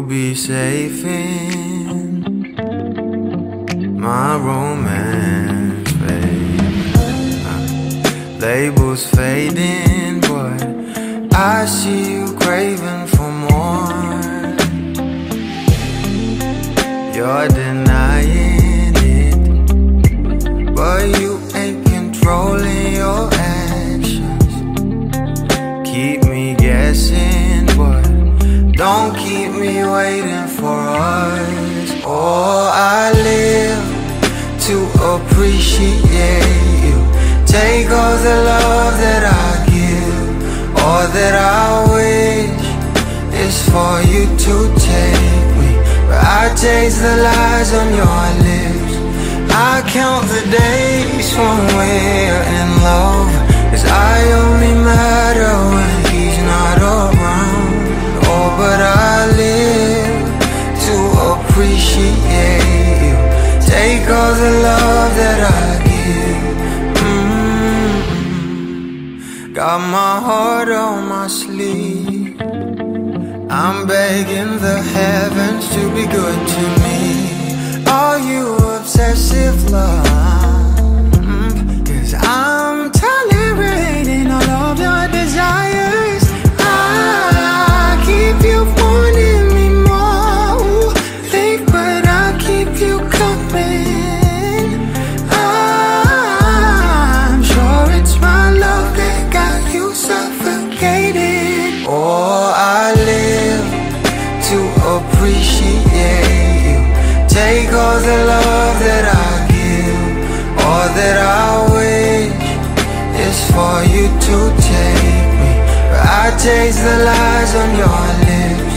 be safe in my romance, babe. Labels fading, but I see you craving for more. You're denying it, but you ain't controlling your actions. Keep me guessing, but don't keep me waiting for us. Oh, I live to appreciate you. Take all the love that I give. All that I wish is for you to take me, but I taste the lies on your lips. I count the days when we're in love, 'cause I only matter when he's not around. Oh, but I live to appreciate you. Take all the love that I give. Got my heart on my sleeve. I'm begging the heavens to be good to me. Are you obsessive love? 'Cause I'm tolerating all of your desires. I keep you wanting me more. Think, but I keep you coming. I'm sure it's my love that got you suffocated. Oh, I live to appreciate you. Take all the love that I give. All that I wish is for you to take me, but I taste the lies on your lips.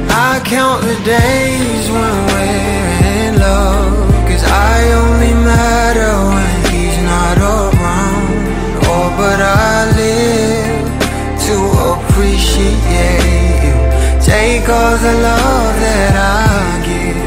I count the days when we're in love, 'cause I only matter when he's not around. Oh, but I live to appreciate you. Take all the love that I give.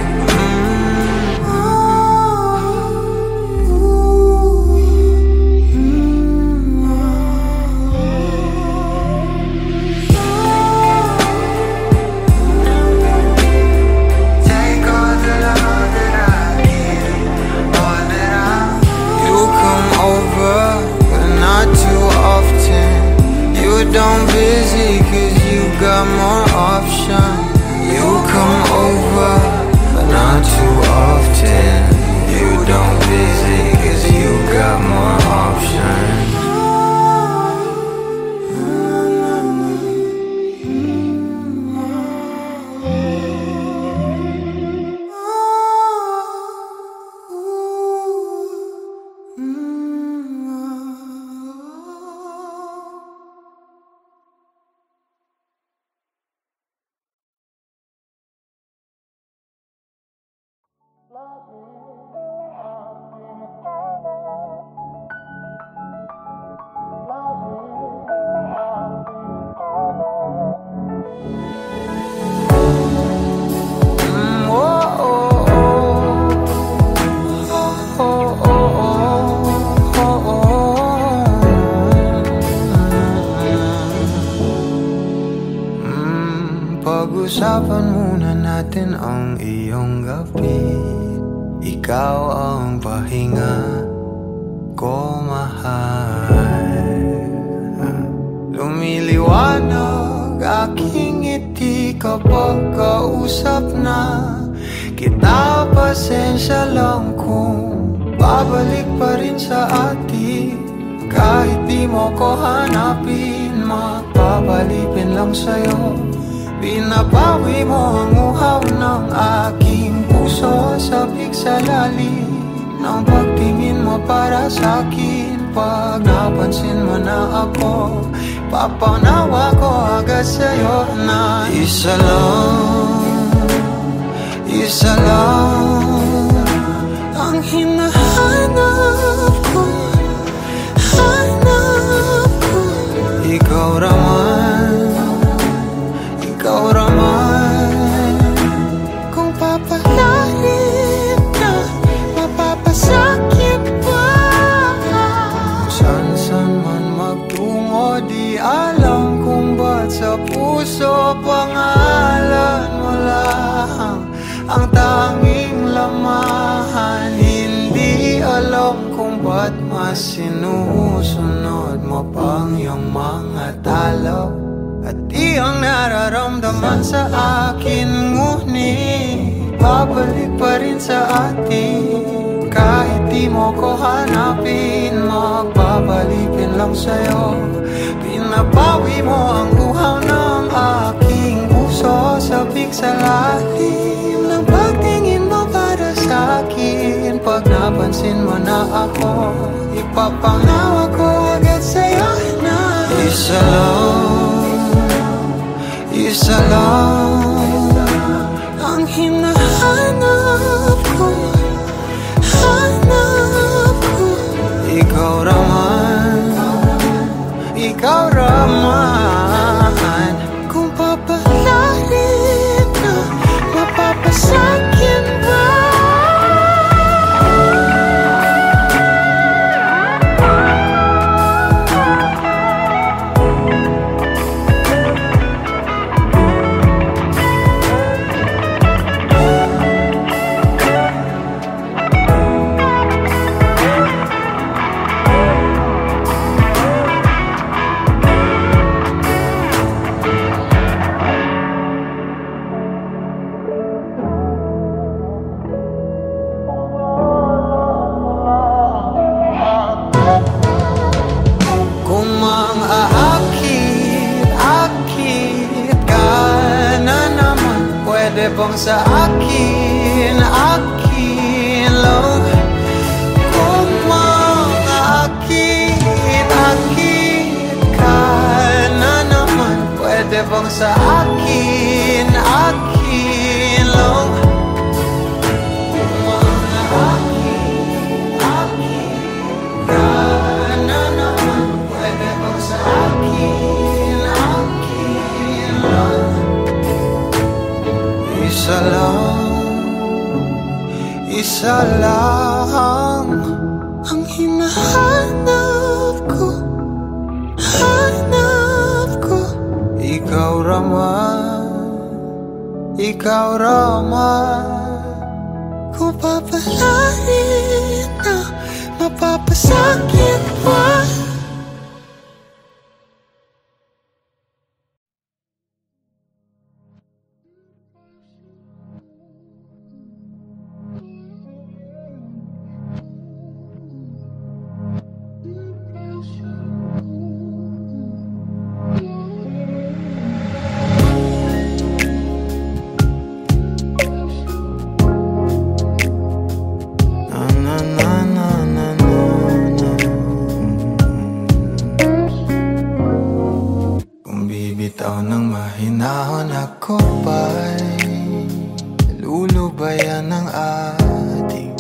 Don't busy, 'cause you got more options. You come over, but not too often. You don't busy, 'cause you got more options. Pag-usapan muna natin ang iyong gabi. Ikaw ang pahinga ko, mahal. Lumiliwanag aking ngiti kapag kausap na kita. Pasensya lang kung babalik pa rin sa atin. Kahit di mo ko hanapin, magpapalipin lang sa'yo. Pinapawi mo ang uhaw ng aking puso. Sabik sa lalim ng pagtingin mo para sa'kin. Pag napansin mo na ako, papanawa ko agad sa'yo na isa lang ang hinahanap ko. Ikaw raman, kung papalalim na, mapapasakit pa. San man magtungo, di alam kung ba't sa puso pangalan mo lang. At mas sinusunod mo pang iyong mga talo. At iyong nararamdaman sa akin, ngunit babalik pa rin sa atin. Kahit di mo ko hanapin, magbabalikin lang sa'yo. Pinapawi mo ang uhaw ng aking puso, sabik sa lalim ng pagtingin mo para sa'kin. Pag napansin mo na ako, ipapangawa ko agad sa'yo na isa lang ang hinahanap ko, hanap ko. Ikaw raman, kung papalarin na, mapapasakyan ba? Bang sa akin lang. Kung mangakit ka na naman, pwede bang sa akin lang. Kung mangakit ka na naman, pwede bang sa akin lang. Isa lang ang hinahanap ko, hanap ko. Ikaw raman, kung papalarin na, mapapasakit pa. Bitaw ng mahinahon ako ba'y lulubayan ng ating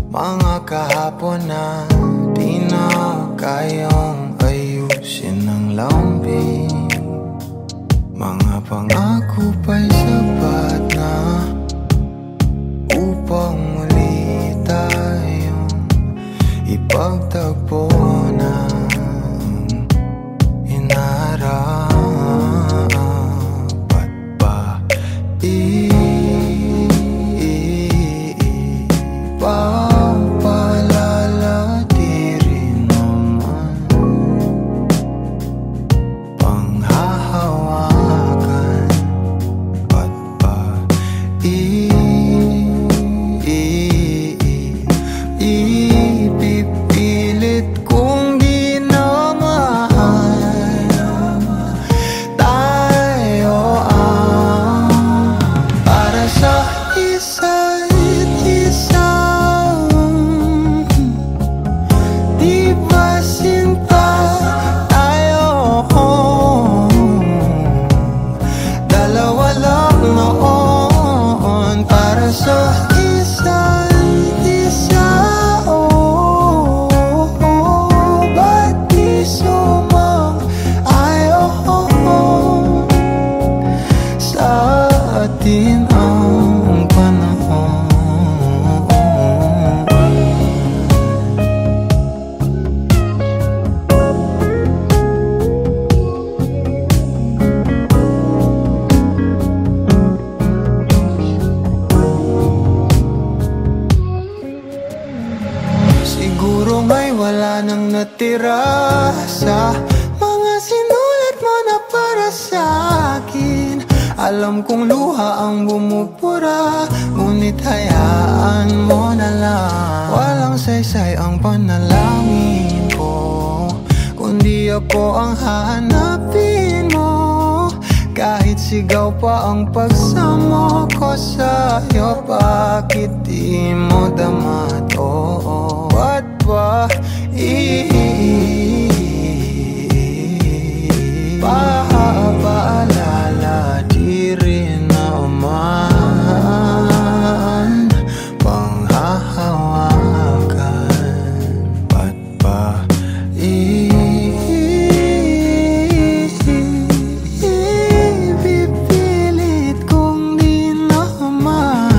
mga kahapon na di na kayang ayusin ng lambing. Mga pangako pa'y sapat na upang muli tayong ipagtagpo na dapat ba ipapalala di rin naman panghahawakan? Ba't ba Siguro nga'y wala nang natira sa mga sinulat mo na para sa akin. Alam kong luha ang bumubura, ngunit hayaan mo na lang. Walang saysay ang panalangin ko, kundi ako ang hahanapin mo. Kahit sigaw pa ang pagsamo ko sa'yo, bakit di mo dama to? Ba't ba paalala di rin naman panghahawakan? Ba't ba pipilit kong di naman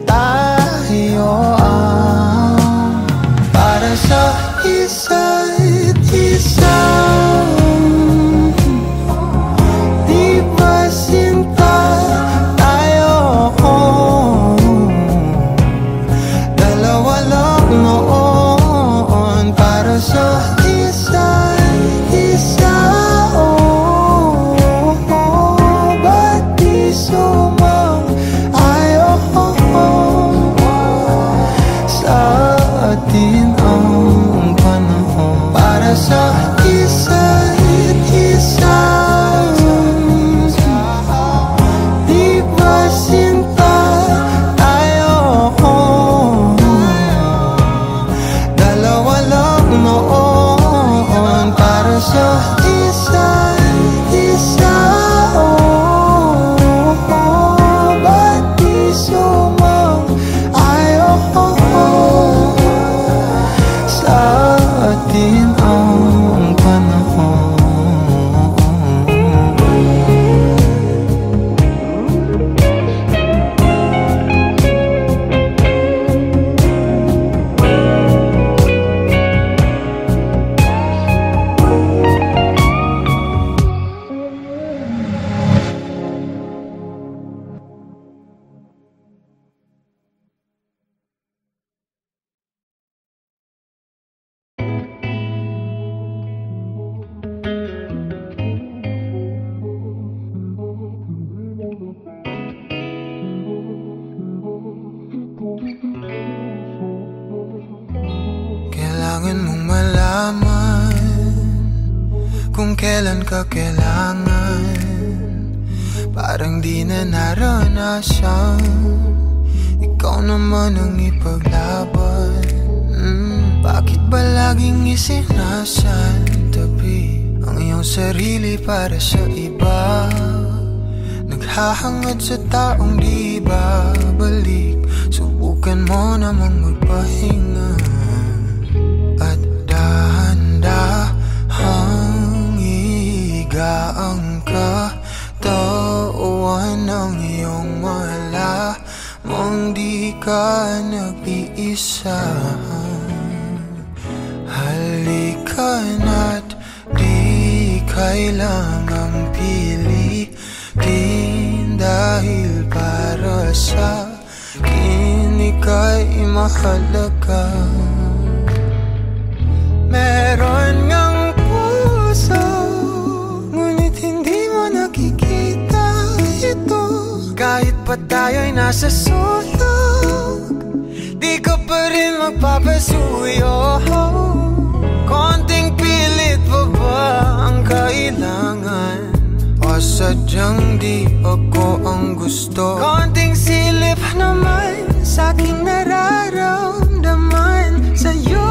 tayo ang para sa isa't isa? Di ba sinta tayo? Dalawa lang noon para sa isa't isa. Ba't di sumang-ayon sa atin ang panahon para sa isa't isa? Di ba sinta tayo? Dalawa lang noon para sa isa't isa. Ba't di sumang-ayon sa atin ang panahon? Kailangan mong malaman kung kailan ka kailangan. Parang di na naranasan, ikaw naman ang ipaglaban. Bakit ba laging isinasantabi ang iyong sarili para sa iba? Naghahangad sa taong di babalik, subukan mo namang magpahinga. At dahan-dahang igaang katawan ng iyong malamang di ka nag-iisa. Halika na't di kailangang pilitin, dahil para sa akin ika'y mahalaga. Meron ngang puso, ngunit hindi mo nakikita ito. Kahit pa tayo'y nasa sulok, di ka pa rin magpapasuyo. Konting pilit pa ba ang kailangan? O sadyang di ako ang gusto? Konting silip naman sa aking nararamdaman sa'yo.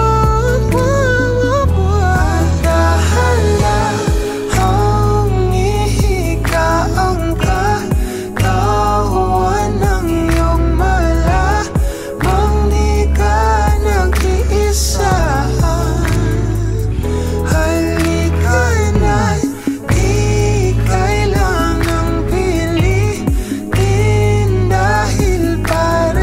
Dahan-dahang ihiga ang katawan ng iyong malamang di ka nag-iisa. Halika na't di kailangang pilitin, dahil para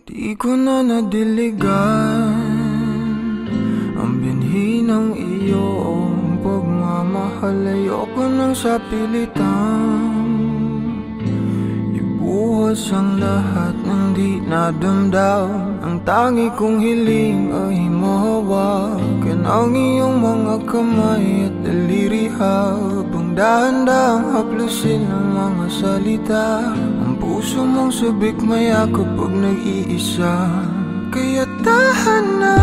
Di ko na nadiligan ang binhi ng iyong pagmamahal. Ayoko nang sa pilitan ibuhos ang lahat ng di nadamdam. Ang tangi kong hiling ay mahawakan ang iyong mga kamay at daliri, habang dahan-dahang haplusin ang mga salita. Ang puso mong sabik mayakap pag nag-iisa. Kaya tahan na,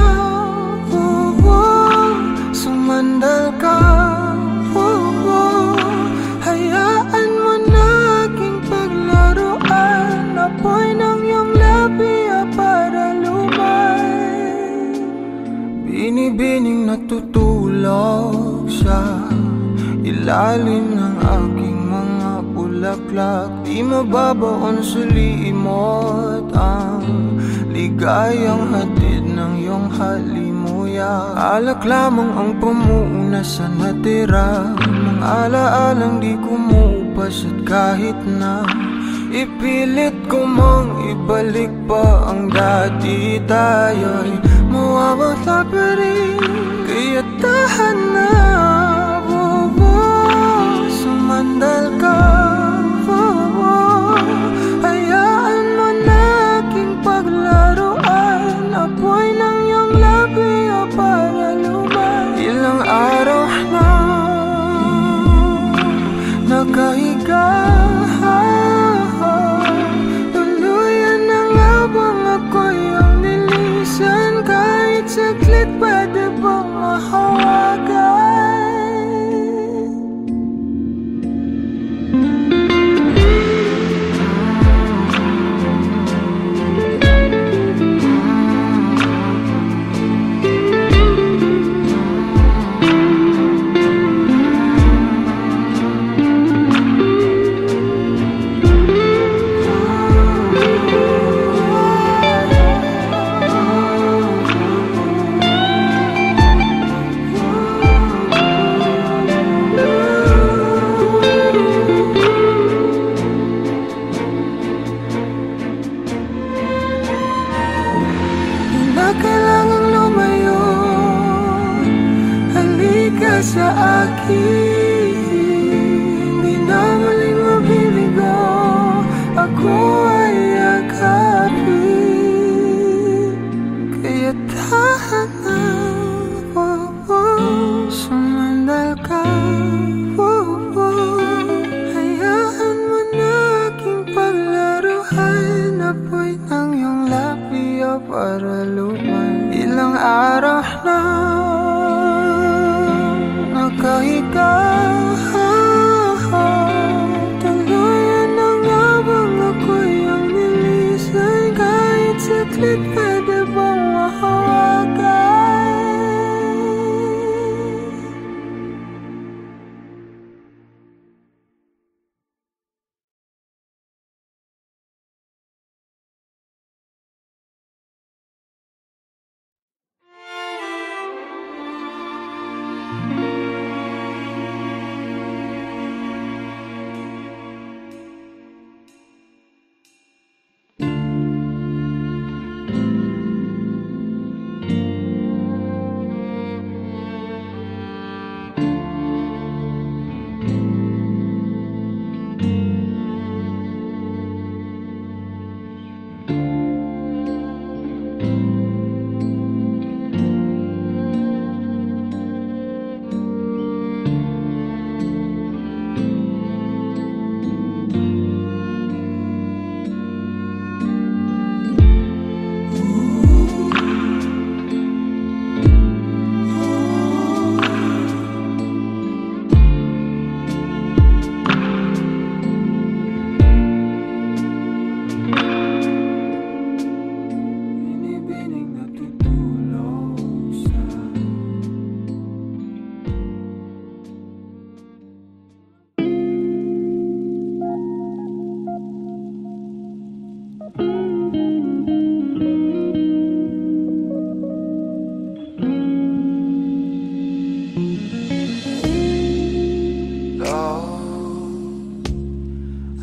sumandal ka, hayaan mo na aking paglaruan. Apoy ng iyong labi para lumay, binibining natutulog sa ilalim ng aking mga bulaklak. Di mababaon sa limot ang ligayang hatid ng iyong halimuyak. Alak lamang ang pamuuna sa natira, mga alaalang di kumupas. At kahit na ipilit ko mang ibalik pa ang dati, tayo'y mawawala pa rin. Kaya tahan na, sumandal ka, hayaan mo na aking paglaruan. Apoy ng iyong labi para lumay. Ilang araw na nakahiga, tuluyan na nga bang ako'y ang nilisan? Kahit saglit pwede bang mahawagan? Sa akin, di na muling mabibigo, ako ay yakapin. Kaya tahan na, sumandal ka, hayaan mo na aking paglaruan. Apoy ng iyong labi para lumay. Ilang araw na nakahiga, tuluyan na nga bang ako'y ang nilisan? Kahit saglit pwede bang mahawagan?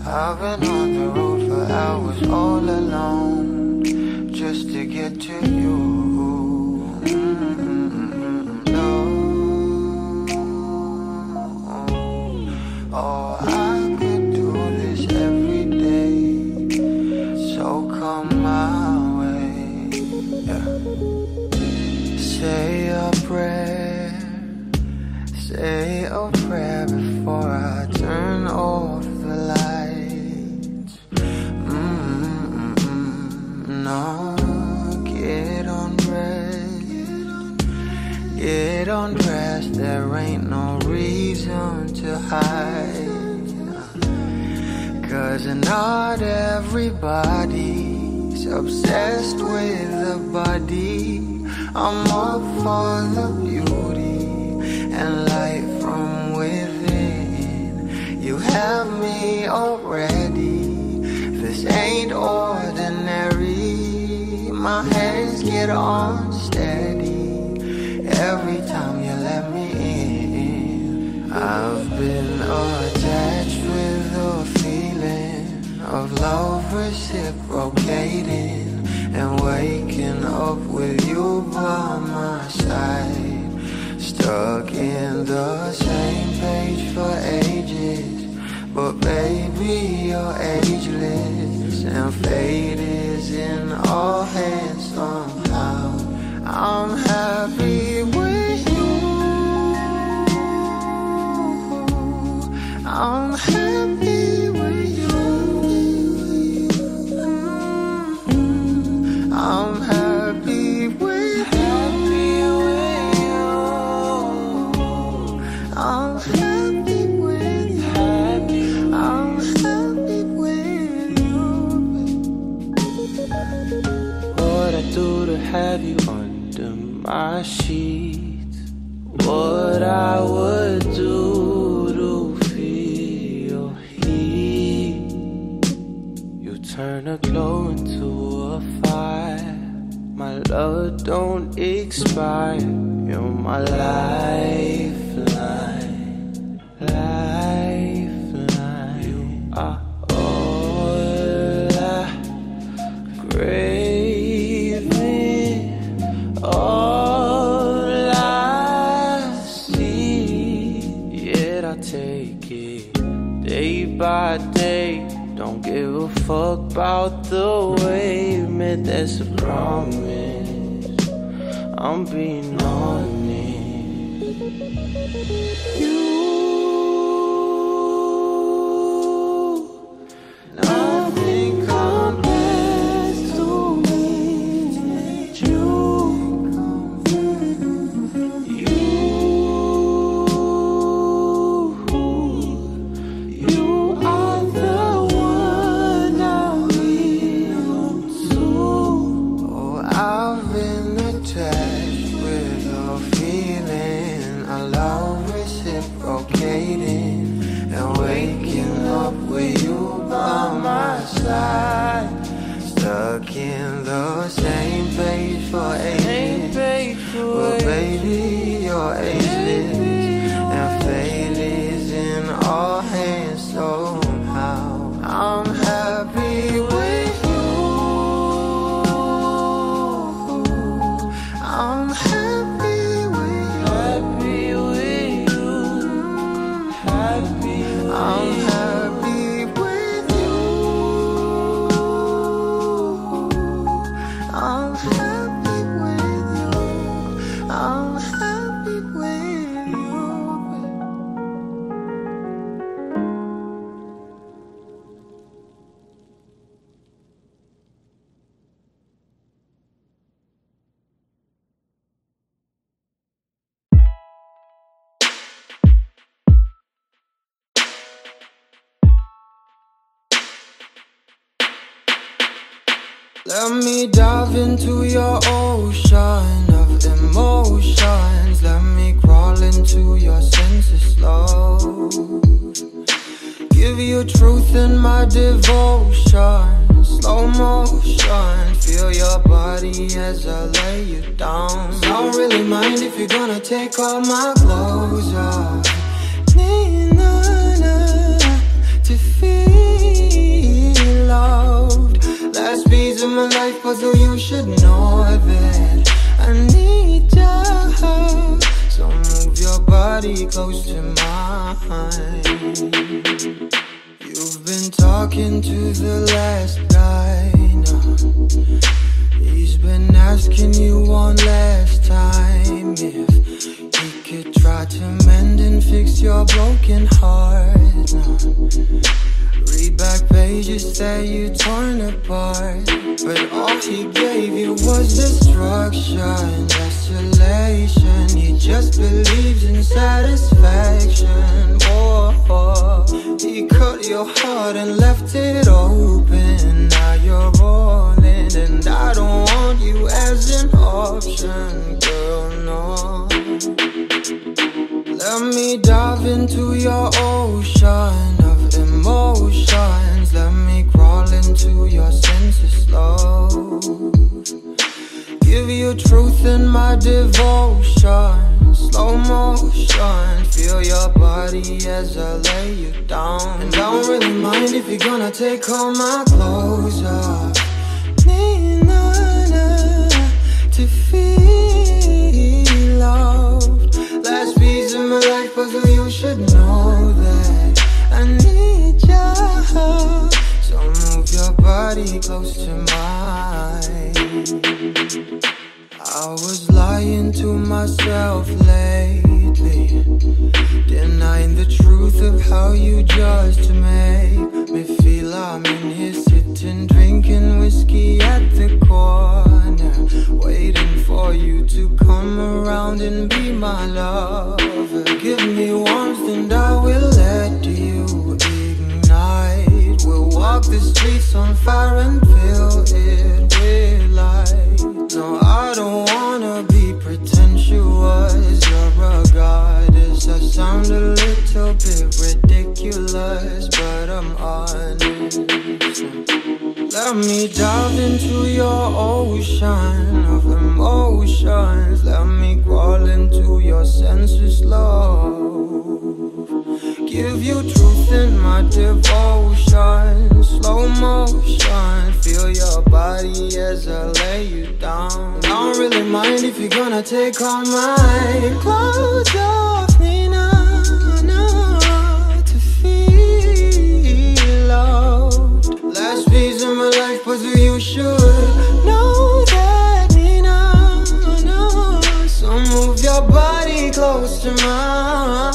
I've been on the road for hours all alone, just to get to you. No. Oh, I could do this every day, so come my way. Yeah. Say a prayer, say a prayer before I turn off the lights. No, get undressed, there ain't no reason to hide. 'Cause not everybody's obsessed with the body. I'm up for the beauty and light from within. You have me already, this ain't ordinary. My hands get unsteady every time you let me in. I've been attached with the feeling of love reciprocating, and waking up with you by my side. Stuck in the same page for ages, but baby you're ageless, and fate is in our hands somehow. I'm happy with you, I'm happy with you, I'm happy with you, I'm happy with you, I'm happy with you. What I do to have you under my sheets, what I would do to feel your heat. You turn a glow into a fire, my love don't expire. You're my lifeline, lifeline. You are all I craving, all I see. Yet I take it day by day. Don't give a fuck about the way you meant, that's a promise. I'm being honest. You, nothing compares to me. You, you are the one I will to. Oh, I've been attached with a feeling, a love reciprocating, and waking up with you by my side. Stuck in the same page for ages, but baby you're ageless, and fate is in our hands somehow. I'm happy with you, I'm happy with you, Happy with you, happy with I'm you. happy with you, I'm happy with you, I'm happy with you. Let me dive into your ocean of emotions. Let me crawl into your senses slow. Give you truth in my devotion. Slow motion. Feel your body as I lay you down. Don't really mind if you're gonna take all my clothes off. To feel loved. Last piece of my life, puzzle you should know that I need ya. So move your body close to mine. You've been talking to the last guy now. He's been asking you one last time if he could try to mend and fix your broken heart now. Read back pages that you torn apart, but all he gave you was destruction, desolation. He just believes in satisfaction. Oh, he cut your heart and left it open. Now you're rolling, and I don't want you as an option, girl, no. Let me dive into your ocean of emotions. Let me crawl into your senses slow. Give you truth in my devotion. Slow motion. Feel your body as I lay you down. And I don't really mind if you're gonna take all my clothes off. Need none to feel loved. Last piece of my life, but you should know that I need ya. So move your body close to mine. I was lying to myself lately, denying the truth of how you just make me feel. I'm in here sitting, drinking whiskey at the corner, waiting for you to come around and be my lover. Give me warmth and I will let you ignite. We'll walk the streets on fire and fill it with light. No, I don't wanna be pretentious. You're a goddess. I sound a little bit ridiculous, but I'm honest. Let me dive into your ocean of emotions. Let me crawl into your senses, love. Give you truth in my devotion. Slow motion. Feel your body as I lay you down. I don't really mind if you're gonna take all my clothes off me now, to feel loved. Last piece of my life, but you should know that me now. So move your body close to mine.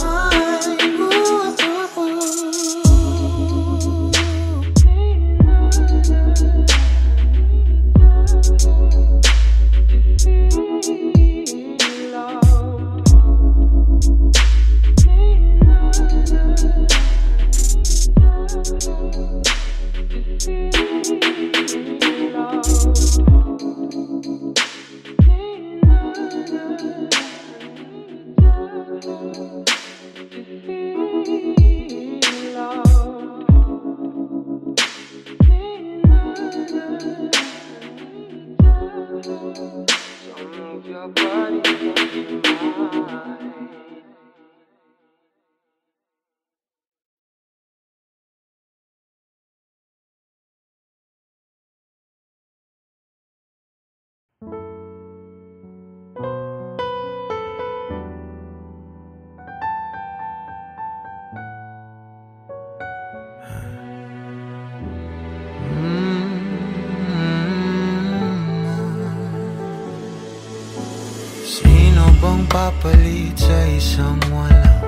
Papalit sa isang walang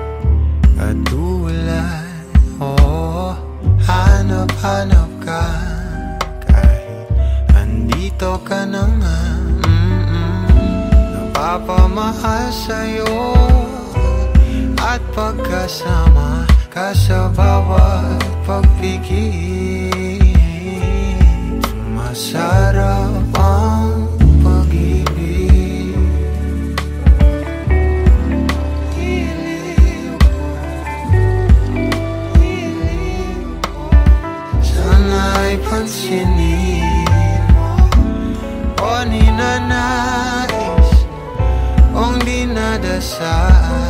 katulad. Oh, hanap-hanap ka kahit andito ka na nga. Napapamahal sa'yo at pagkasama ka sa bawat pagpigil. Masarap ang pansinin mo o ninanais kong dinadasal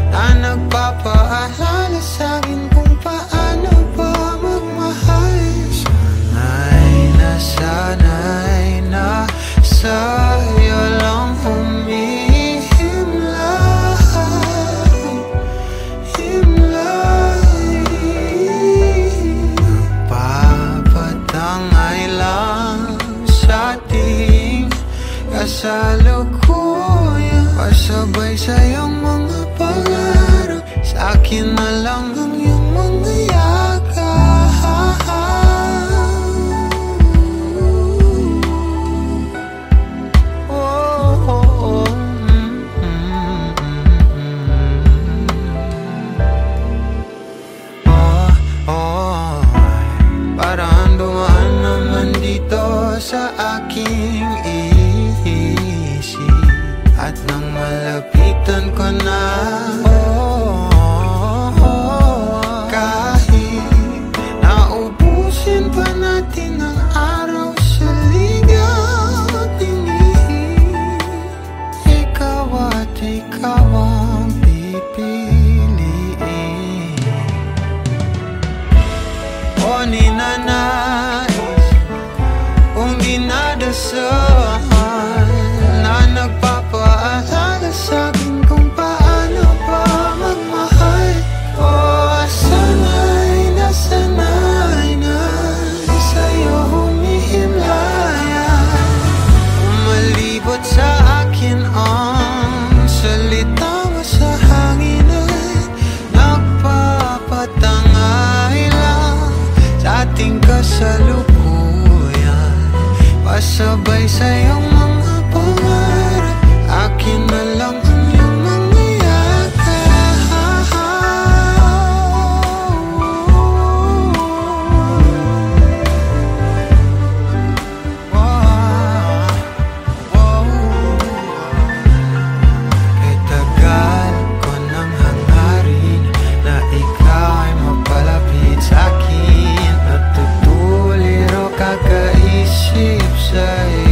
na nagpapaalala sa'kin kung paano ba magmahal. Sana'y nasanay na kasalukuyan. Pasabay sa iyong mga pangarap, sa akin na lang ang iyong mga yakap. Parang dumaan naman dito sa aking isip, at nang malapitan ko na, kahit naubusin pa natin ang araw sa ligaw at tingin, ikaw at ikaw ang pipiliin. O ninanais kung dinadasal na nagpapaalala sa'kin kung paano pa magmahal. O sanay na sa'yo humihimlayan. Umalibot sa akin ang salita mo sa hangin at nagpapatangay lang sa ating kasalukuyan. Pasabay sa iyong mga pangarap, akin na lang ang iyong mga yakap. Kay tagal ko nang hangarin na ikaw ay mapalapit sa'kin, natutuliro kakaisip sa'yo.